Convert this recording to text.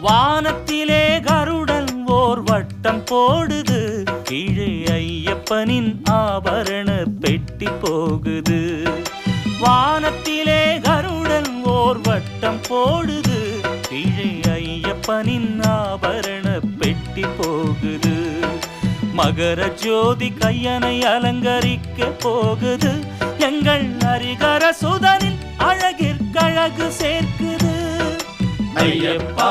வானத்திலே கருடன் ஓர் வட்டம் போடுது, கீழே ஐயப்பனின் ஆபரண பெட்டி போகுது. வானத்திலே கருடன் ஓர் வட்டம் போடுது, கீழே ஐயப்பனின் ஆபரண பெட்டி போகுது. மகர ஜோதி கையனை அலங்கரிக்க போகுது, எங்கள் ஹரிகர சுதனின் அழகிற்கழகு சேர்க்குது. ஐயப்பா